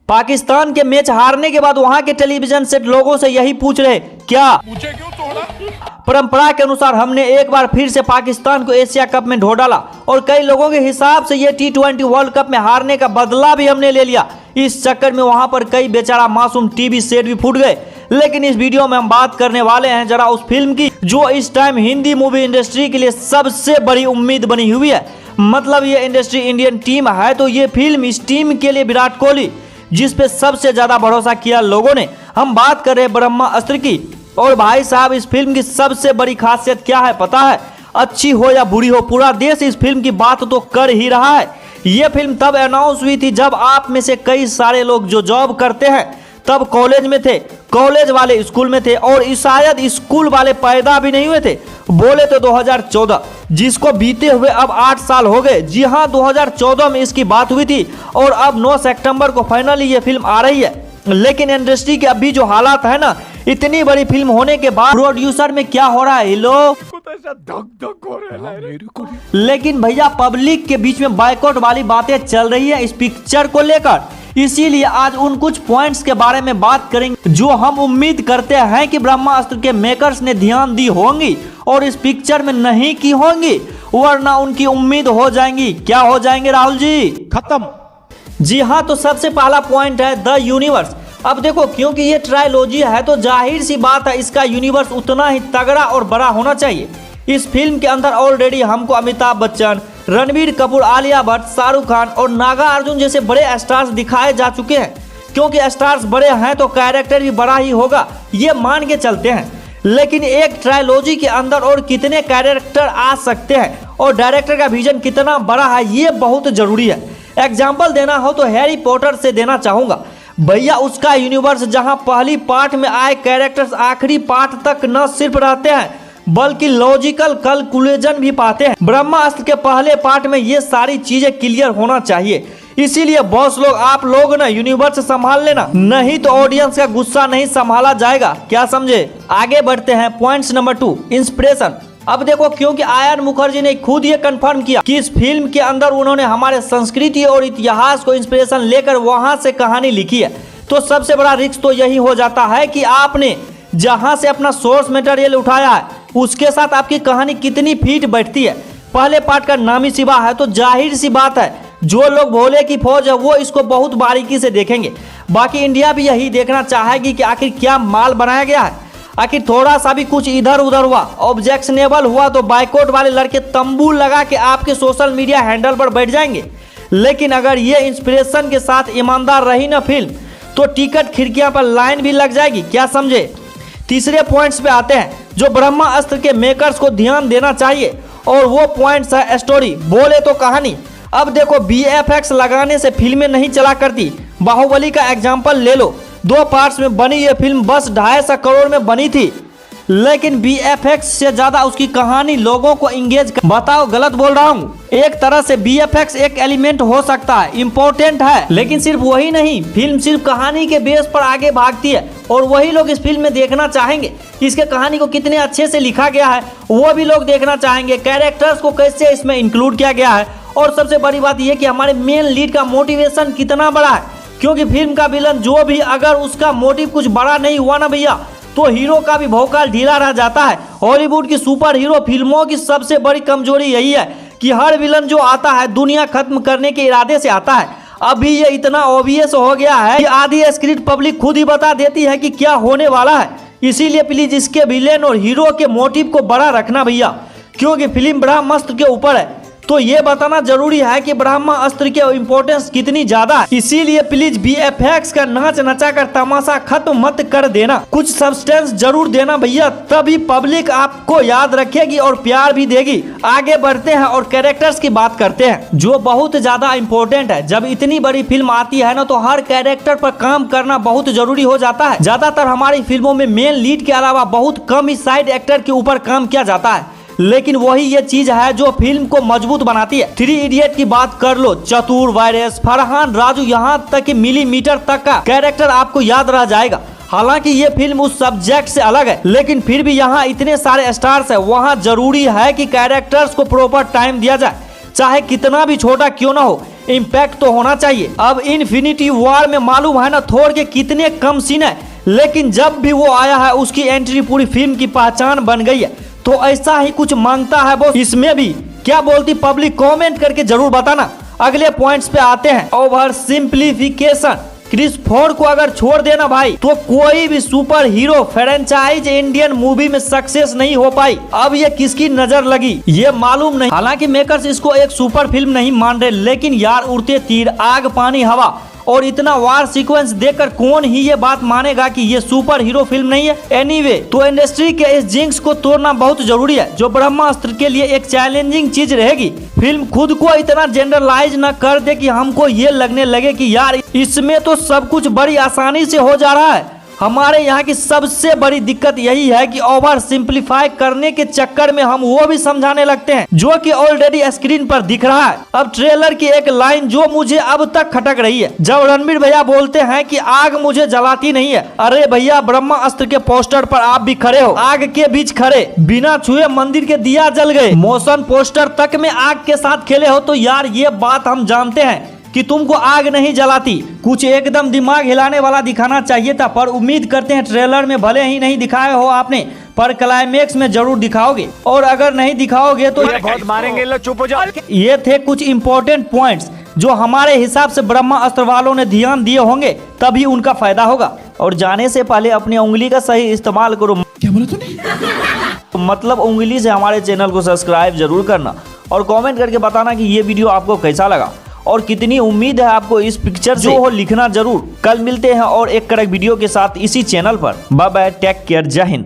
पाकिस्तान के मैच हारने के बाद वहां के टेलीविजन सेट लोगों से यही पूछ रहे, क्या मुझे क्यों तोड़ा? परंपरा के अनुसार हमने एक बार फिर से पाकिस्तान को एशिया कप में ढो डाला और कई लोगों के हिसाब से ये T20 वर्ल्ड कप में हारने का बदला भी हमने ले लिया। इस चक्कर में वहां पर कई बेचारा मासूम टीवी सेट भी फूट गए। लेकिन इस वीडियो में हम बात करने वाले हैं जरा उस फिल्म की जो इस टाइम हिंदी मूवी इंडस्ट्री के लिए सबसे बड़ी उम्मीद बनी हुई है। मतलब ये इंडस्ट्री इंडियन टीम है तो ये फिल्म इस टीम के लिए विराट कोहली जिस पे सबसे ज्यादा भरोसा किया लोगों ने। हम बात कर रहे हैं ब्रह्मास्त्र की। और भाई साहब इस फिल्म की सबसे बड़ी खासियत क्या है पता है? अच्छी हो या बुरी हो, पूरा देश इस फिल्म की बात तो कर ही रहा है। ये फिल्म तब अनाउंस हुई थी जब आप में से कई सारे लोग जो जॉब करते हैं तब कॉलेज में थे, कॉलेज वाले स्कूल में थे और शायद स्कूल वाले पैदा भी नहीं हुए थे। बोले तो 2014 जिसको बीते हुए अब 8 साल हो गए। जी हाँ, 2014 में इसकी बात हुई थी और अब 9 सितंबर को फाइनली ये फिल्म आ रही है। लेकिन इंडस्ट्री के अभी जो हालात है ना, इतनी बड़ी फिल्म होने के बाद प्रोड्यूसर में क्या हो रहा है लोग, धक हो रहा है मेरे को भी। लेकिन भैया पब्लिक के बीच में बायकॉट वाली बातें चल रही है इस पिक्चर को लेकर। इसीलिए आज उन कुछ पॉइंट्स के बारे में बात करेंगे जो हम उम्मीद करते हैं कि ब्रह्मास्त्र के मेकर्स ने ध्यान दी होंगी और इस पिक्चर में नहीं की होंगी, वरना उनकी उम्मीद हो जाएंगी। क्या हो जाएंगे राहुल जी? खत्म। जी हाँ, तो सबसे पहला पॉइंट है द यूनिवर्स। अब देखो, क्योंकि ये ट्रायलॉजी है तो जाहिर सी बात है इसका यूनिवर्स उतना ही तगड़ा और बड़ा होना चाहिए। इस फिल्म के अंदर ऑलरेडी हमको अमिताभ बच्चन, रणबीर कपूर, आलिया भट्ट, शाहरुख खान और नागा अर्जुन जैसे बड़े स्टार्स दिखाए जा चुके हैं। क्योंकि स्टार्स बड़े हैं तो कैरेक्टर भी बड़ा ही होगा, ये मान के चलते हैं। लेकिन एक ट्रायलॉजी के अंदर और कितने कैरेक्टर आ सकते हैं और डायरेक्टर का विजन कितना बड़ा है, ये बहुत जरूरी है। एग्जाम्पल देना हो तो हैरी पॉटर से देना चाहूंगा। भैया उसका यूनिवर्स जहां पहली पार्ट में आए कैरेक्टर्स आखिरी पार्ट तक न सिर्फ रहते हैं बल्कि लॉजिकल कैलकुलेशन भी पाते हैं। ब्रह्मास्त्र के पहले पार्ट में ये सारी चीजें क्लियर होना चाहिए। इसीलिए बॉस लोग, आप लोग ना यूनिवर्स संभाल लेना, नहीं तो ऑडियंस का गुस्सा नहीं संभाला जाएगा। क्या समझे? आगे बढ़ते हैं। Points number 2, inspiration. अब देखो, क्योंकि आयन मुखर्जी ने खुद ये कंफर्म किया कि इस फिल्म के अंदर उन्होंने हमारे संस्कृति और इतिहास को इंस्पिरेशन लेकर वहां से कहानी लिखी है, तो सबसे बड़ा रिस्क तो यही हो जाता है कि आपने जहां से अपना सोर्स मटेरियल उठाया है उसके साथ आपकी कहानी कितनी फिट बैठती है। पहले पार्ट का नामी सिवा है तो जाहिर सी बात है जो लोग भोले की फौज है वो इसको बहुत बारीकी से देखेंगे। बाकी इंडिया भी यही देखना चाहेगी कि आखिर क्या माल बनाया गया है। आखिर थोड़ा सा भी कुछ इधर उधर हुआ, ऑब्जेक्शनेबल हुआ तो बाइकआउट वाले लड़के तंबू लगा के आपके सोशल मीडिया हैंडल पर बैठ जाएंगे। लेकिन अगर ये इंस्पिरेशन के साथ ईमानदार रही ना फिल्म तो टिकट खिड़कियां पर लाइन भी लग जाएगी। क्या समझे? तीसरे पॉइंट्स पे आते हैं जो ब्रह्मास्त्र के मेकर्स को ध्यान देना चाहिए और वो पॉइंट्स है स्टोरी, बोले तो कहानी। अब देखो, VFX लगाने से फिल्में नहीं चला करती। बाहुबली का एग्जांपल ले लो, 2 पार्ट्स में बनी ये फिल्म बस 250 करोड़ में बनी थी, लेकिन VFX से ज्यादा उसकी कहानी लोगों को इंगेज कर। बताओ गलत बोल रहा हूँ? एक तरह से VFX एक एलिमेंट हो सकता है, इम्पोर्टेंट है, लेकिन सिर्फ वही नहीं। फिल्म सिर्फ कहानी के बेस पर आगे भागती है और वही लोग इस फिल्म में देखना चाहेंगे। इसके कहानी को कितने अच्छे से लिखा गया है वो भी लोग देखना चाहेंगे, कैरेक्टर्स को कैसे इसमें इंक्लूड किया गया है और सबसे बड़ी बात यह कि हमारे मेन लीड का मोटिवेशन कितना बड़ा है। क्योंकि फिल्म का विलन जो भी अगर उसका मोटिव कुछ बड़ा नहीं हुआ ना भैया तो हीरो का भी भौकाल ढीला रह जाता है। हॉलीवुड की सुपर हीरो फिल्मों की सबसे बड़ी कमजोरी यही है कि हर विलन जो आता है दुनिया खत्म करने के इरादे से आता है। अभी ये इतना ऑब्वियस हो गया है कि आधी स्क्रिप्ट पब्लिक खुद ही बता देती है कि क्या होने वाला है। इसीलिए प्लीज इसके विलेन और हीरो के मोटिव को बड़ा रखना भैया, क्योंकि फिल्म ब्रह्मास्त्र के ऊपर है तो ये बताना जरूरी है कि ब्रह्मास्त्र के इम्पोर्टेंस कितनी ज्यादा है। इसीलिए प्लीज VFX का नाच नचा कर तमाशा खत्म मत कर देना, कुछ सब्सटेंस जरूर देना भैया, तभी पब्लिक आपको याद रखेगी और प्यार भी देगी। आगे बढ़ते हैं और कैरेक्टर्स की बात करते हैं जो बहुत ज्यादा इम्पोर्टेंट है। जब इतनी बड़ी फिल्म आती है ना तो हर कैरेक्टर पर काम करना बहुत जरूरी हो जाता है। ज्यादातर हमारी फिल्मों में मेन लीड के अलावा बहुत कम ही साइड एक्टर के ऊपर काम किया जाता है, लेकिन वही ये चीज है जो फिल्म को मजबूत बनाती है। 3 इडियट की बात कर लो, चतुर, वायरस, फरहान, राजू, यहाँ तक कि मिलीमीटर तक का कैरेक्टर आपको याद रह जाएगा। हालांकि ये फिल्म उस सब्जेक्ट से अलग है, लेकिन फिर भी यहाँ इतने सारे स्टार्स है, वहाँ जरूरी है कि कैरेक्टर्स को प्रॉपर टाइम दिया जाए, चाहे कितना भी छोटा क्यों ना हो। इम्पैक्ट तो होना चाहिए। अब इन्फिनिटी वॉर में मालूम है ना थोर के कितने कम सीन है, लेकिन जब भी वो आया है उसकी एंट्री पूरी फिल्म की पहचान बन गई है। तो ऐसा ही कुछ मांगता है बॉस इसमें भी। क्या बोलती पब्लिक, कमेंट करके जरूर बताना। अगले पॉइंट्स पे आते हैं। Over simplification. क्रिस फोर्ड को अगर छोड़ देना भाई तो कोई भी super hero franchise Indian movie में सक्सेस नहीं हो पाई। अब ये किसकी नजर लगी ये मालूम नहीं। हालांकि मेकर्स इसको एक सुपर फिल्म नहीं मान रहे, लेकिन यार उड़ते तीर, आग पानी हवा और इतना वार सीक्वेंस देखकर कौन ही ये बात मानेगा कि ये सुपर हीरो फिल्म नहीं है। एनीवे, तो इंडस्ट्री के इस जिंक्स को तोड़ना बहुत जरूरी है, जो ब्रह्मास्त्र के लिए एक चैलेंजिंग चीज रहेगी। फिल्म खुद को इतना जनरलाइज न कर दे कि हमको ये लगने लगे कि यार इसमें तो सब कुछ बड़ी आसानी से हो जा रहा है। हमारे यहाँ की सबसे बड़ी दिक्कत यही है कि ओवर सिंप्लीफाई करने के चक्कर में हम वो भी समझाने लगते हैं जो कि ऑलरेडी स्क्रीन पर दिख रहा है। अब ट्रेलर की एक लाइन जो मुझे अब तक खटक रही है, जब रणबीर भैया बोलते हैं कि आग मुझे जलाती नहीं है। अरे भैया, ब्रह्मास्त्र के पोस्टर पर आप भी खड़े हो, आग के बीच खड़े, बिना छुए मंदिर के दिया जल गए, मोशन पोस्टर तक में आग के साथ खेले हो। तो यार ये बात हम जानते हैं कि तुमको आग नहीं जलाती। कुछ एकदम दिमाग हिलाने वाला दिखाना चाहिए था, पर उम्मीद करते हैं ट्रेलर में भले ही नहीं दिखाए हो आपने, पर क्लाइमेक्स में जरूर दिखाओगे। और अगर नहीं दिखाओगे तो बहुत मारेंगे, लो चुप हो जाओ। ये थे कुछ इंपॉर्टेंट पॉइंट्स जो हमारे हिसाब से ब्रह्मास्त्र वालों ने ध्यान दिए होंगे, तभी उनका फायदा होगा। और जाने से पहले अपनी उंगली का सही इस्तेमाल करो। क्या बोला तूने? मतलब उंगली से हमारे चैनल को सब्सक्राइब जरूर करना और कमेंट करके बताना कि ये वीडियो आपको कैसा लगा और कितनी उम्मीद है आपको इस पिक्चर से। जो हो लिखना जरूर। कल मिलते हैं और एक कड़क वीडियो के साथ इसी चैनल पर। बाय बाय, टेक केयर, जय हिंद।